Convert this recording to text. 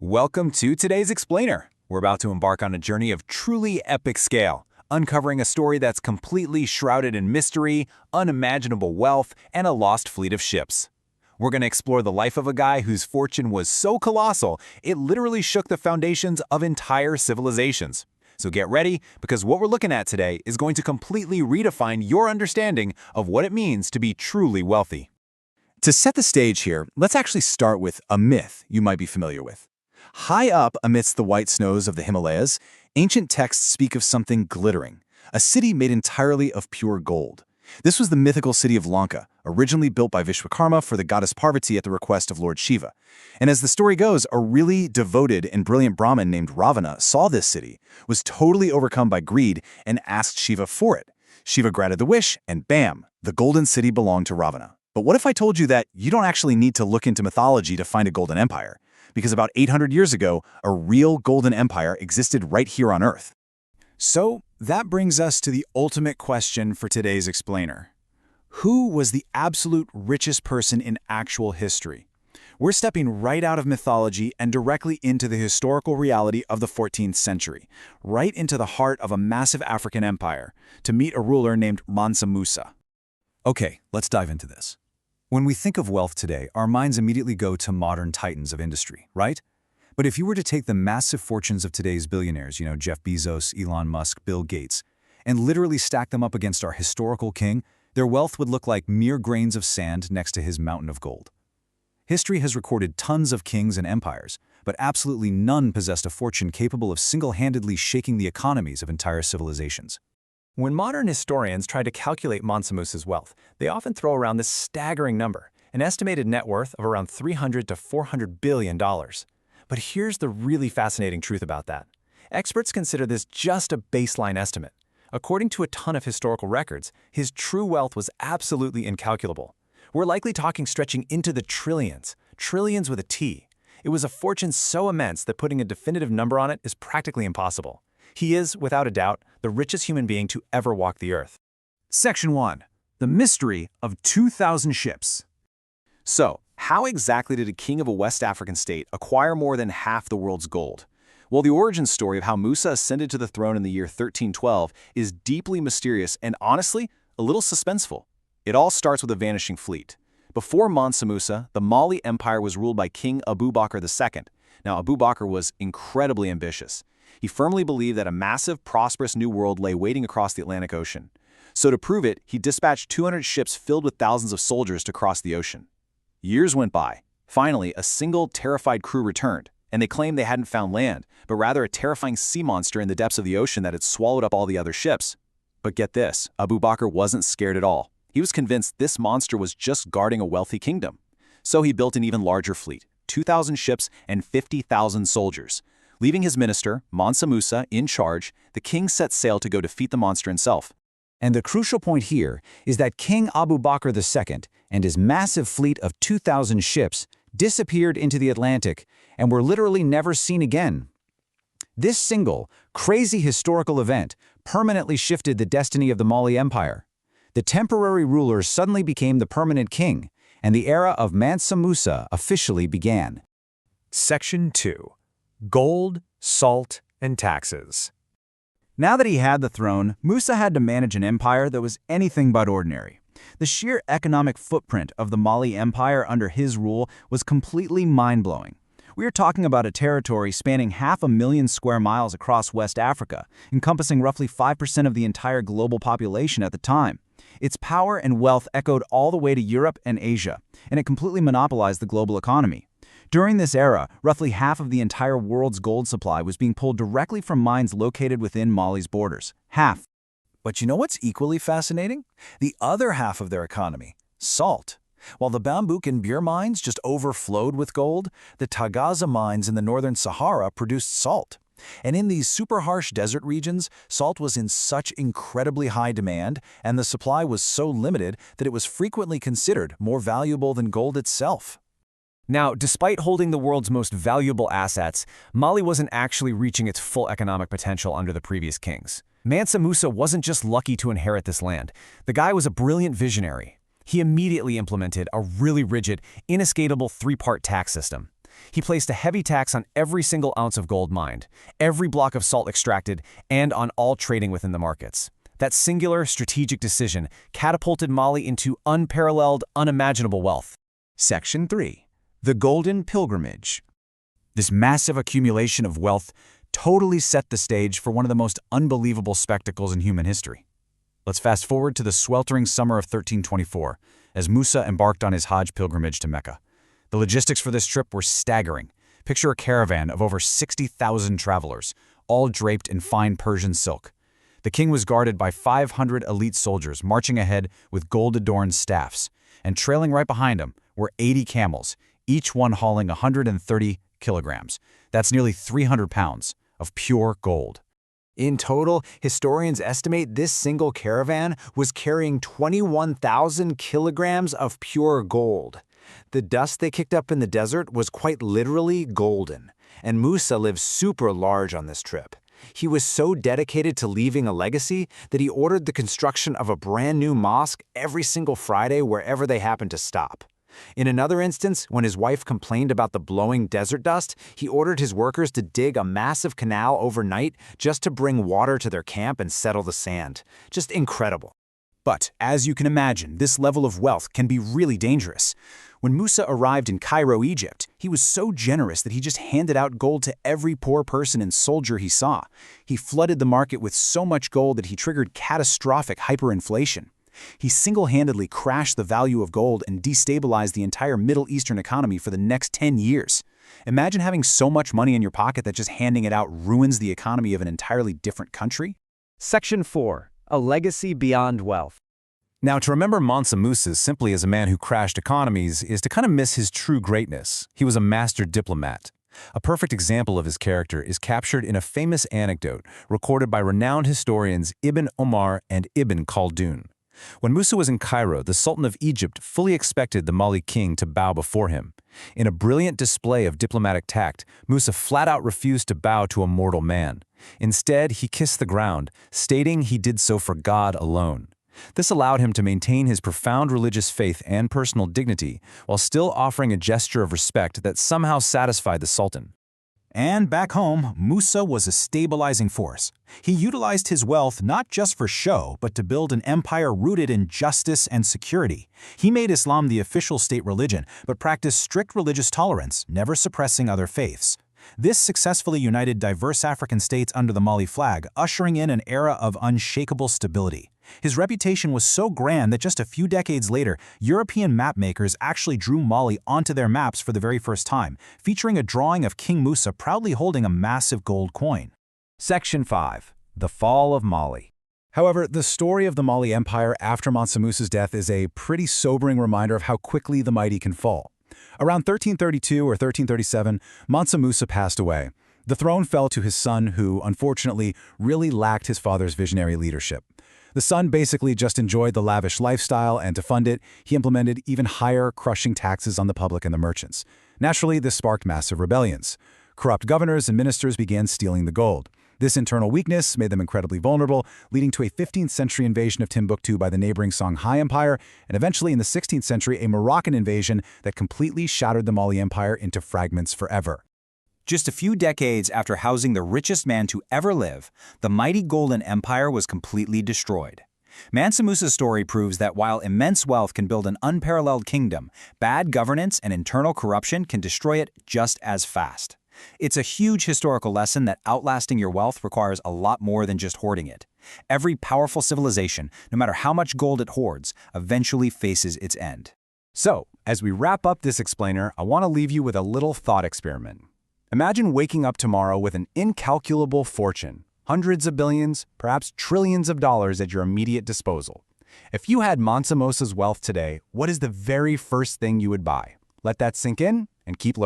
Welcome to today's Explainer. We're about to embark on a journey of truly epic scale, uncovering a story that's completely shrouded in mystery, unimaginable wealth, and a lost fleet of ships. We're going to explore the life of a guy whose fortune was so colossal, it literally shook the foundations of entire civilizations. So get ready, because what we're looking at today is going to completely redefine your understanding of what it means to be truly wealthy. To set the stage here, let's actually start with a myth you might be familiar with. High up amidst the white snows of the Himalayas, ancient texts speak of something glittering, a city made entirely of pure gold. This was the mythical city of Lanka, originally built by Vishwakarma for the goddess Parvati at the request of Lord Shiva. And as the story goes, a really devoted and brilliant Brahmin named Ravana saw this city, was totally overcome by greed, and asked Shiva for it. Shiva granted the wish, and bam, the golden city belonged to Ravana. But what if I told you that you don't actually need to look into mythology to find a golden empire? Because about 800 years ago, a real golden empire existed right here on Earth. So that brings us to the ultimate question for today's Explainer. Who was the absolute richest person in actual history? We're stepping right out of mythology and directly into the historical reality of the 14th century, right into the heart of a massive African empire, to meet a ruler named Mansa Musa. Okay, let's dive into this. When we think of wealth today, our minds immediately go to modern titans of industry, right? But if you were to take the massive fortunes of today's billionaires, Jeff Bezos, Elon Musk, Bill Gates, and literally stack them up against our historical king, their wealth would look like mere grains of sand next to his mountain of gold. History has recorded tons of kings and empires, but absolutely none possessed a fortune capable of single-handedly shaking the economies of entire civilizations. When modern historians try to calculate Mansa Musa's wealth, they often throw around this staggering number, an estimated net worth of around $300 to $400 billion. But here's the really fascinating truth about that. Experts consider this just a baseline estimate. According to a ton of historical records, his true wealth was absolutely incalculable. We're likely talking stretching into the trillions with a T. It was a fortune so immense that putting a definitive number on it is practically impossible. He is, without a doubt, the richest human being to ever walk the earth. Section 1. The Mystery of 2,000 Ships. So, how exactly did a king of a West African state acquire more than half the world's gold? Well, the origin story of how Musa ascended to the throne in the year 1312 is deeply mysterious and, honestly, a little suspenseful. It all starts with a vanishing fleet. Before Mansa Musa, the Mali Empire was ruled by King Abu Bakr II. Now, Abu Bakr was incredibly ambitious. He firmly believed that a massive, prosperous new world lay waiting across the Atlantic Ocean. So to prove it, he dispatched 200 ships filled with thousands of soldiers to cross the ocean. Years went by. Finally, a single, terrified crew returned, and they claimed they hadn't found land, but rather a terrifying sea monster in the depths of the ocean that had swallowed up all the other ships. But get this, Abu Bakr wasn't scared at all. He was convinced this monster was just guarding a wealthy kingdom. So he built an even larger fleet, 2,000 ships and 50,000 soldiers. Leaving his minister, Mansa Musa, in charge, the king set sail to go defeat the monster himself. And the crucial point here is that King Abu Bakr II and his massive fleet of 2,000 ships disappeared into the Atlantic and were literally never seen again. This single, crazy historical event permanently shifted the destiny of the Mali Empire. The temporary ruler suddenly became the permanent king, and the era of Mansa Musa officially began. Section 2. Gold, salt, and taxes. Now that he had the throne, Musa had to manage an empire that was anything but ordinary. The sheer economic footprint of the Mali Empire under his rule was completely mind-blowing. We are talking about a territory spanning 500,000 square miles across West Africa, encompassing roughly 5% of the entire global population at the time. Its power and wealth echoed all the way to Europe and Asia, and it completely monopolized the global economy. During this era, roughly half of the entire world's gold supply was being pulled directly from mines located within Mali's borders. Half. But you know what's equally fascinating? The other half of their economy, salt. While the Bambouk and Beer mines just overflowed with gold, the Tagaza mines in the northern Sahara produced salt. And in these super harsh desert regions, salt was in such incredibly high demand, and the supply was so limited that it was frequently considered more valuable than gold itself. Now, despite holding the world's most valuable assets, Mali wasn't actually reaching its full economic potential under the previous kings. Mansa Musa wasn't just lucky to inherit this land. The guy was a brilliant visionary. He immediately implemented a really rigid, inescapable three-part tax system. He placed a heavy tax on every single ounce of gold mined, every block of salt extracted, and on all trading within the markets. That singular strategic decision catapulted Mali into unparalleled, unimaginable wealth. Section 3. The Golden Pilgrimage. This massive accumulation of wealth totally set the stage for one of the most unbelievable spectacles in human history. Let's fast forward to the sweltering summer of 1324, as Musa embarked on his Hajj pilgrimage to Mecca. The logistics for this trip were staggering. Picture a caravan of over 60,000 travelers, all draped in fine Persian silk. The king was guarded by 500 elite soldiers marching ahead with gold-adorned staffs, and trailing right behind him were 80 camels, each one hauling 130 kilograms. That's nearly 300 pounds of pure gold. In total, historians estimate this single caravan was carrying 21,000 kilograms of pure gold. The dust they kicked up in the desert was quite literally golden, and Musa lived super large on this trip. He was so dedicated to leaving a legacy that he ordered the construction of a brand new mosque every single Friday wherever they happened to stop. In another instance, when his wife complained about the blowing desert dust, he ordered his workers to dig a massive canal overnight just to bring water to their camp and settle the sand. Just incredible. But, as you can imagine, this level of wealth can be really dangerous. When Musa arrived in Cairo, Egypt, he was so generous that he just handed out gold to every poor person and soldier he saw. He flooded the market with so much gold that he triggered catastrophic hyperinflation. He single-handedly crashed the value of gold and destabilized the entire Middle Eastern economy for the next 10 years. Imagine having so much money in your pocket that just handing it out ruins the economy of an entirely different country. Section 4. A legacy beyond wealth. Now, to remember Mansa Musa simply as a man who crashed economies is to kind of miss his true greatness. He was a master diplomat. A perfect example of his character is captured in a famous anecdote recorded by renowned historians Ibn Omar and Ibn Khaldun. When Musa was in Cairo, the Sultan of Egypt fully expected the Mali king to bow before him. In a brilliant display of diplomatic tact, Musa flat-out refused to bow to a mortal man. Instead, he kissed the ground, stating he did so for God alone. This allowed him to maintain his profound religious faith and personal dignity, while still offering a gesture of respect that somehow satisfied the Sultan. And back home, Musa was a stabilizing force. He utilized his wealth not just for show, but to build an empire rooted in justice and security. He made Islam the official state religion, but practiced strict religious tolerance, never suppressing other faiths. This successfully united diverse African states under the Mali flag, ushering in an era of unshakable stability. His reputation was so grand that just a few decades later, European mapmakers actually drew Mali onto their maps for the very first time, featuring a drawing of King Musa proudly holding a massive gold coin. Section 5. The Fall of Mali. However, the story of the Mali Empire after Mansa Musa's death is a pretty sobering reminder of how quickly the mighty can fall. Around 1332 or 1337, Mansa Musa passed away. The throne fell to his son, who, unfortunately, really lacked his father's visionary leadership. The son basically just enjoyed the lavish lifestyle, and to fund it, he implemented even higher, crushing taxes on the public and the merchants. Naturally, this sparked massive rebellions. Corrupt governors and ministers began stealing the gold. This internal weakness made them incredibly vulnerable, leading to a 15th century invasion of Timbuktu by the neighboring Songhai Empire, and eventually in the 16th century a Moroccan invasion that completely shattered the Mali Empire into fragments forever. Just a few decades after housing the richest man to ever live, the mighty Golden Empire was completely destroyed. Mansa Musa's story proves that while immense wealth can build an unparalleled kingdom, bad governance and internal corruption can destroy it just as fast. It's a huge historical lesson that outlasting your wealth requires a lot more than just hoarding it. Every powerful civilization, no matter how much gold it hoards, eventually faces its end. So, as we wrap up this explainer, I want to leave you with a little thought experiment. Imagine waking up tomorrow with an incalculable fortune, hundreds of billions, perhaps trillions of dollars at your immediate disposal. If you had Mansa Musa's wealth today, what is the very first thing you would buy? Let that sink in and keep learning.